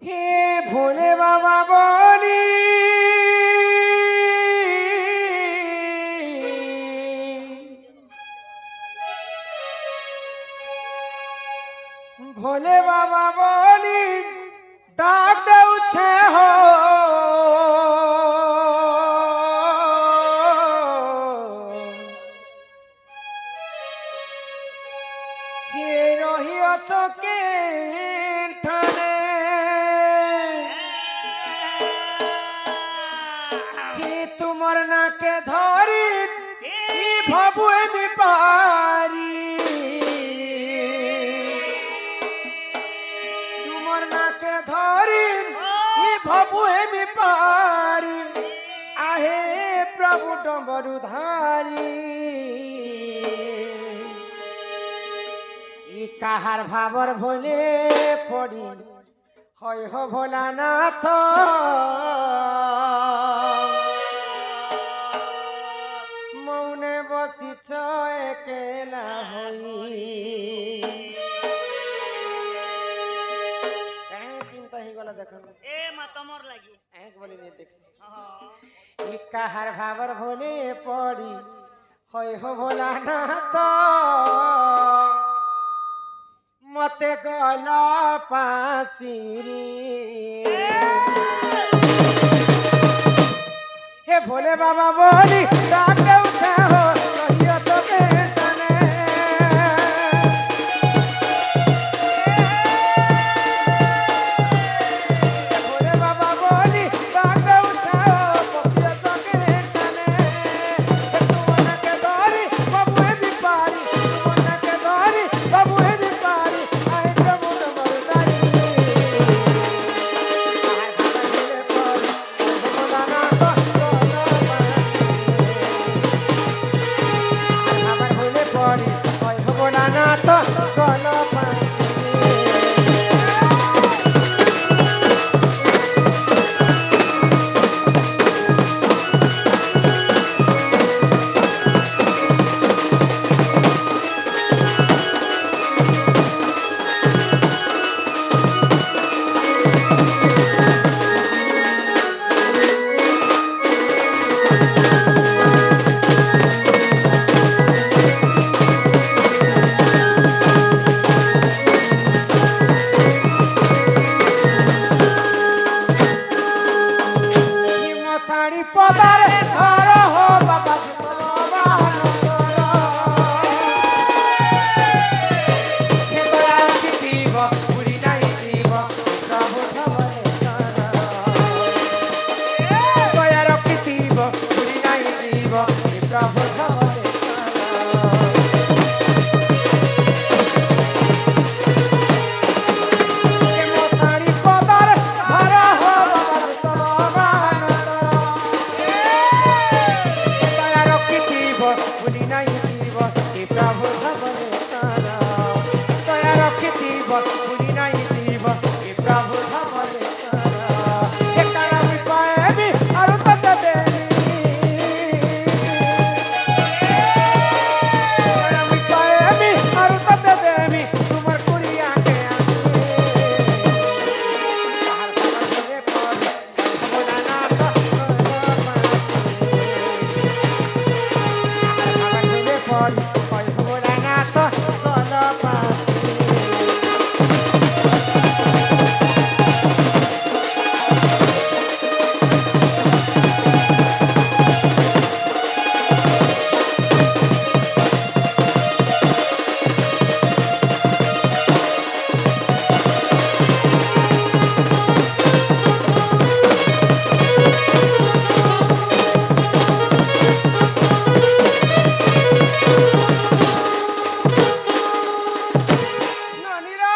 হে ভোলে বাবা বলি ভোলে বাবা বলি ডাক দেউছে হো কে রহিয়াছ কে ঠানে কে তোমার নাকে ধরি ভাবু এমি পারি তোমার নাকে ধরি ভাবু এমি পারি আহে প্রভু ডম্বরু ধারি কাহার ভাবর ভোলে পড়ি হয় হো ভোলানাথ মৌনে বসিছ একেলা হই চিন্তা হয়ে গেল দেখুন এ মা তোমার লাগি এক বলি দেখি কাহার ভাবর ভোলে পড়ি হয় হো ভোলানাথ মতে গলা পাশিরি হে ভোলে বাবা বলি ডাকে উঠা হো রহিয়া চোখে টানে ভোলে বাবা বলি ডাকে উঠা হো বসিয়া চোখে টানে তোমাকে ধরি বাবু এদি পারি তোমাকে ধরি বাবু এদি পারি আই প্রভু তোমার দারি আর ভালো দিলে পড়ি ভোলানা আমার ভুলে পড়ি ওই ভোলানা তো কোন মশাড়ি পদারে ধর হো বাবা সবান হে দয়া কি দিব পুরি নাই দিব প্রভু ধবলে সারা দয়া রক্ষি দিব পুরি নাই দিব প্রভু ধবলে মশাড়ি পদারে ধর হো বাবা সবান দয়া রক্ষি দিব ভুলি নাই দিব এ প্রভু ধবলে সারা দয়া রক্ষি দিব ভুলি নাই দিব এ প্রভু ধবলে সারা এ কারা আমি পাইবি আর ততে দেবি আমি পাইবি আর ততে দেবি তোমার কুড়িয়াকে আসবে তাহার খবর ভুলে পড়ি ভোলানা তো পড়ি ওই ভোলানা তো কল পাশে নানিরা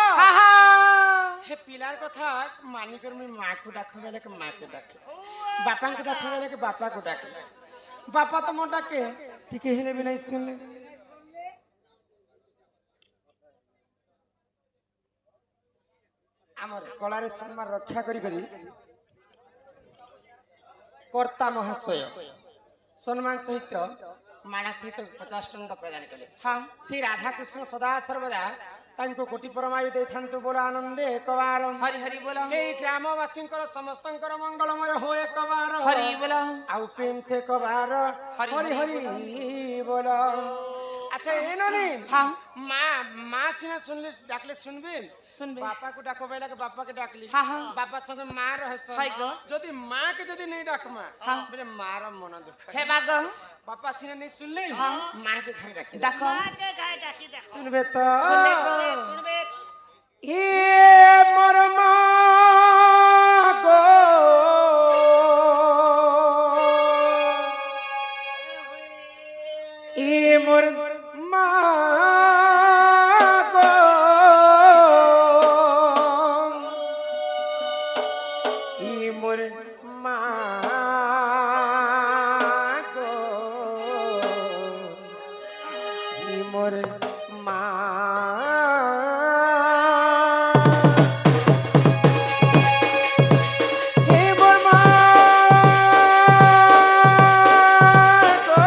হে পিলার কথা মানি করমি মাকু ডাকে বেলে মাকে ডাকে বাপাଙ୍କୁ ডাকে বেলে বাপাକୁ ডাকে বাপা তো মো ডাকে টিকে হেলে ବି নাই শুনলে আমার কলারে সম্মান রক্ষা করি করি কর্তা মহাশয় সম্মান সহিত মালা সহিত 50 টଙ୍କା প্রদান কলে হ্যাঁ সেই রাধা কৃষ্ণ সদা সর্বদা ତାଙ୍କୁ କୋଟି ପରମାୟୁ ଦେଇଥାନ୍ତୁ ବୋଲ ଆନନ୍ଦେ ଏକବାର हरि हरि बोलो ଏଇ ଗ୍ରାମବାସୀଙ୍କର ସମସ୍ତଙ୍କର ମଙ୍ଗଳମୟ ହୋ ଏକବାର हरि बोलो ଆଉ ପ୍ରେମ ସେ ଏକବାର ହରି ହରି ହରି ହରି ବୋଲ আচ্ছা এ ননি हाँ মা মা সিনা শুনলে ডাকলে শুনবে सुन बे বাপাকে ডাকো বেলাকে বাপাকে ডাকলি हाँ हाँ বাবার সঙ্গে মা রহস্য হাই গো। যদি মাকে যদি নেই ডাকমা হ্যাঁ। বলে মার মন দুঃখ हे बाग বাপা সিনা নেই শুনলে হ্যাঁ। মাকে ঘরে ডাকি देखो শুনবে তো सुन बे এ মোর মা গো এ মোর মা গো এ মোর মা গো এ মোর মা হে মোর মা গো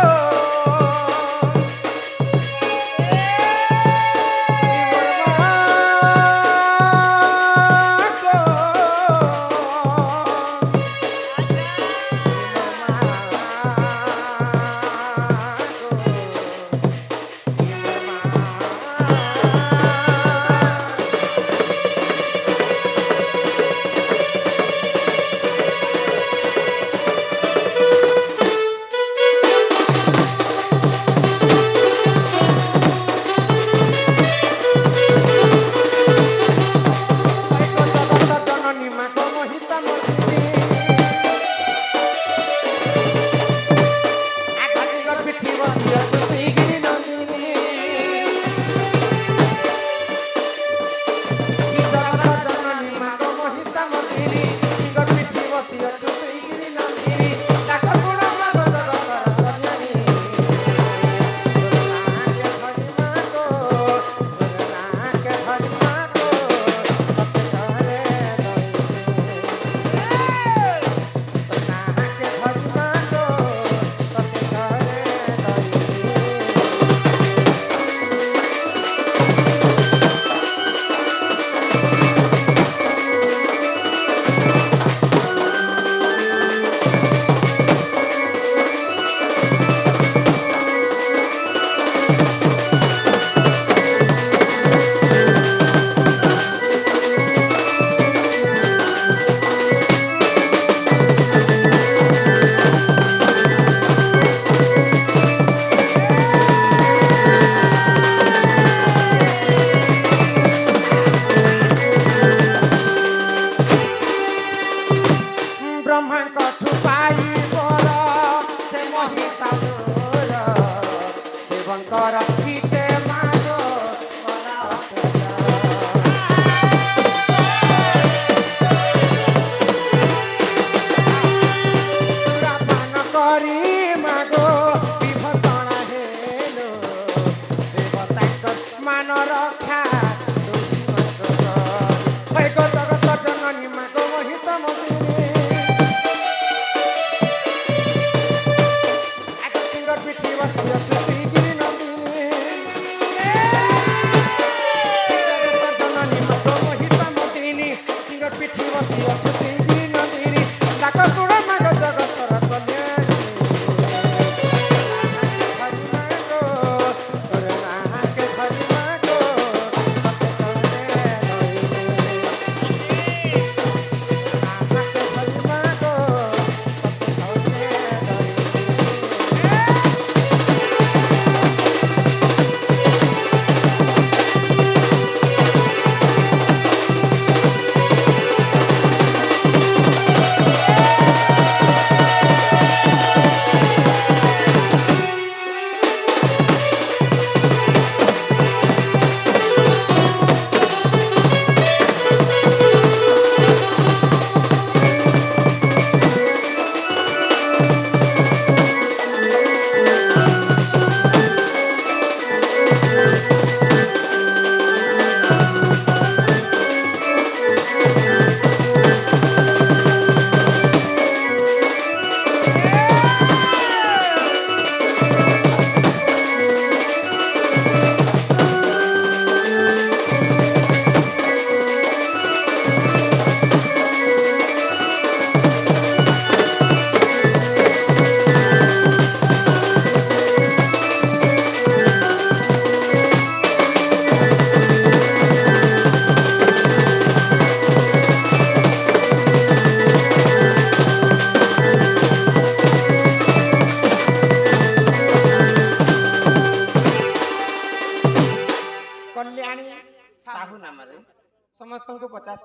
ব্রহ্মাଙ୍କଠୁ ପାଇବର ସେ ମହିଷାସୁର ଦେବଙ୍କର ଗୀତେ ମାଗ କଲା ସୁରାପାନ କରି ମାଗ ବିଭଷଣ ହେଲୋ ଦେବତାଙ୍କ ମାନ ରକ୍ଷା ଜଗତ ଜନନୀ ମାଗ ମହିଷ ମଦିନୀ পিঠি বসি অছুতি গিরি নন্দিনী জগত জননী মগ মহিষা মদিনী সিংহ পিঠি বসি অছুতি গিরি নন্দিনী ডাক শুণ মাগ জগতর কল্যাণী হরি মাগ তোর নাকে হরি মাগ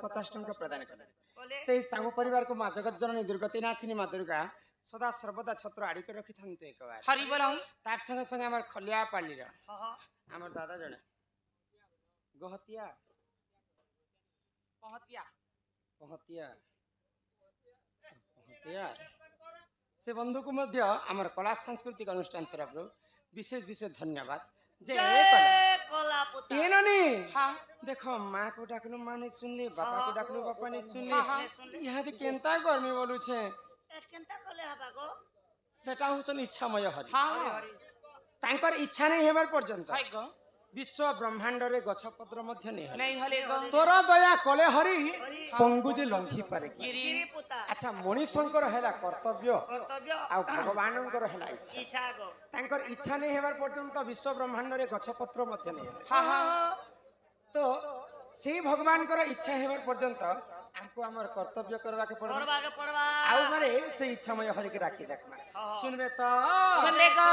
50 ଟଙ୍କା ପ୍ରଦାନ କଲେ बोले ସେହି ସାହୁ ପରିବାରକୁ ମା ଜଗତ ଜନନୀ ଦୁର୍ଗତି ନାସିନୀ ମା ଦୁର୍ଗା ସଦା ସର୍ବଦା ଛତ୍ର ଆଡ଼ିକି ରଖିଥାନ୍ତୁ ଏକବାର हरि बोलो ତାର ସଙ୍ଗେ ସଙ୍ଗେ ଆମର ଖଲିଆ ପାଳିର हाँ हाँ ଆମର ଦାଦା ଜଣେ ଗହତିଆ पहुंचिया ପହତିଆ ପହତିଆ ସେ ବନ୍ଧୁକୁ ମଧ୍ୟ ଆମର କଳା ସାଂସ୍କୃତିକ ଅନୁଷ୍ଠାନ ତରଫରୁ ବିଶେଷ ବିଶେଷ ଧନ୍ୟବାଦ ଯେ ଏ କଲା जय कोल्हापुर ଏ ନାନୀ हाँ ଦେଖ ମା କୁ ଡାକଲୁ ମା नहीं सुनली बापा को डाकलू बापा नहीं सुनली हाँ, हाँ। इहादी केनता गर्मी बोलुछे केनता कोले हबा गो सेटा हुचन इच्छामय हरि हाँ हरि तांकर इच्छा नहीं हेबार पर्यंत हाय गो विश्व ब्रह्मांड रे गछ पत्र मध्य नहीं हले नहीं हले गो तोर दया कले हरि पंगु जे लंघी पारे कि गिरी पुता अच्छा मणिशंकर हैला कर्तव्य कर्तव्य आ भगवानंकर हैला इच्छा इच्छा गो तांकर इच्छा नहीं हेबार पर्यंत विश्व ब्रह्मांड रे गछ पत्र मध्य नहीं हले हाँ हाँ तो से भगवान कर इच्छा हेबार पर्यंत हमको हमर कर्तव्य करवा के पड़बा पड़वा के पड़वा आउ मारे से इच्छामय हरि के राखी देखमा हाँ। सुनबे तो सुनबे गो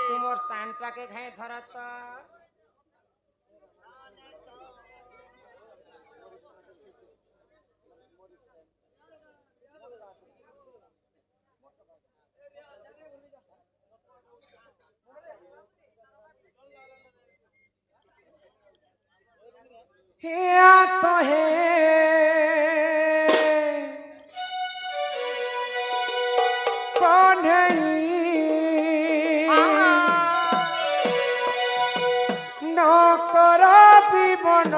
तुमर सांटा के घाय धरत हे सहे न कर विवन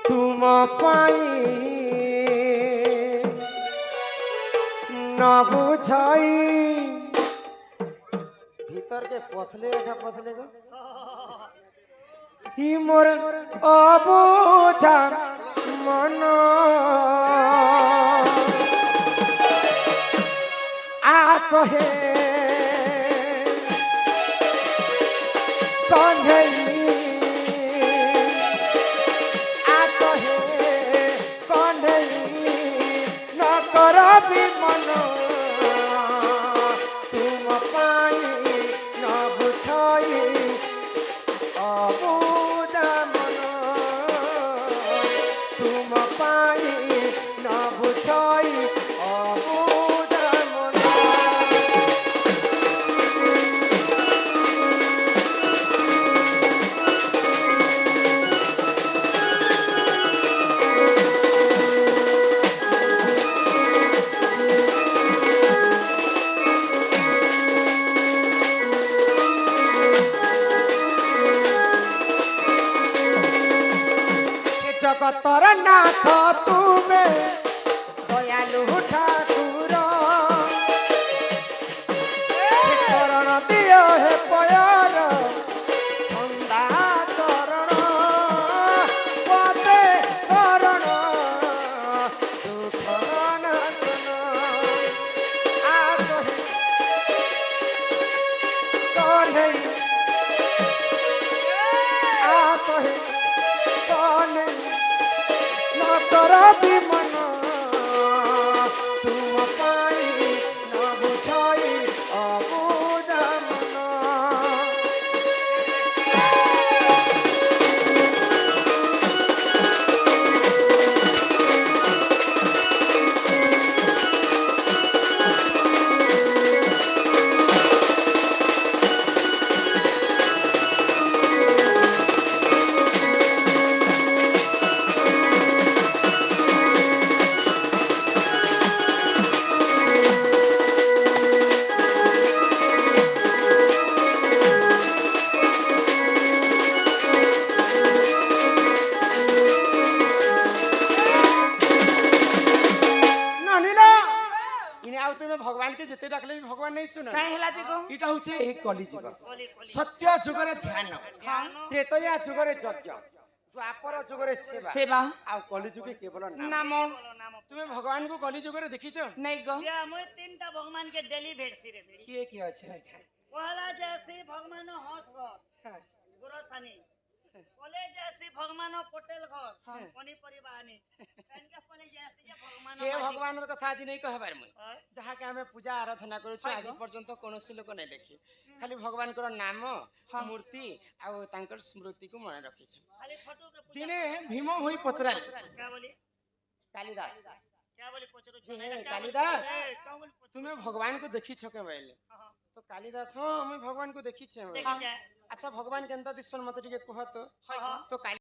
तुम पाई न बुझाई भीतर के पसले रेखा पसले गो हि मोर अबुझा मन आसहे कन्हई आसहे कन्हई न कर विमन तुम पाई न बुझाई अबुझा मन तुम पाई न बुझाई अबुझा मन जगतर नाथ तुमे दयालु ठाकुर शरण दियो हे पयर छंदा चरण पदे शरण दुख नाशन आसहे कन्हई आसहे कन्हई न कर विमन तुम पाई न बुझाई अबुझा मन नानीला इने आउ तुमे भगवान के जेते डाकले भी भगवान नहीं सुन काहे हला जे गो इटा होचे एक कली जुग कोली कोली सत्य जुगरे ध्यान ध्यान त्रेतया जुगरे यज्ञ द्वापर जुगरे सेवा सेवा आउ कली जुगे केवल नाम नाम बोलो नाम तुमे भगवान को कली जुगरे देखिছো नहीं गो जे हम तीनटा भगवान के डेली भेटसी रे मेरी किए किए अछि पहला जैसे भगवान हंस हाँ, गुरु शनि কলে যাসি ভগবান হোটেল ঘর হ্যাঁ। পনিপরিবা আনি কানকে কলে যাসি যে ভগবান হে ভগবানের কথা আজ নেই কহবার মুই হয় যাহাকে আমি পূজা আরাধনা করুଛୁ হয় আজ গো। পর্যন্ত কୌଣସି লোক নাই দেখি খালি ভগবানଙ୍କର ନାମ ମୂର୍ତ୍ତି ଆଉ ତାଙ୍କର ସ୍ମୃତିକୁ ମନେ ରଖିଛୁ খালি ফটো के पूजा ଦିନେ ଭୀମ ଭୋଇ ପଚରାଲେ क्या बोली କାଳିଦାସ क्या बोली पचरो ଯେ ହେ କାଳିଦାସ क्या बोली पचरो ତୁମେ ଭଗବାନଙ୍କୁ ଦେଖିଛ କେବେ ହେଲେ हां ତ କାଳିଦାସ ହଁ ମୁଇଁ ଭଗବାନଙ୍କୁ ଦେଖିଛେ देखि जाए ଆଚ୍ଛା ଭଗବାନ କେନ୍ତା ଦିଶନ୍ ମତେ ଟିକେ କୁହ ତ हां ତ କାଳି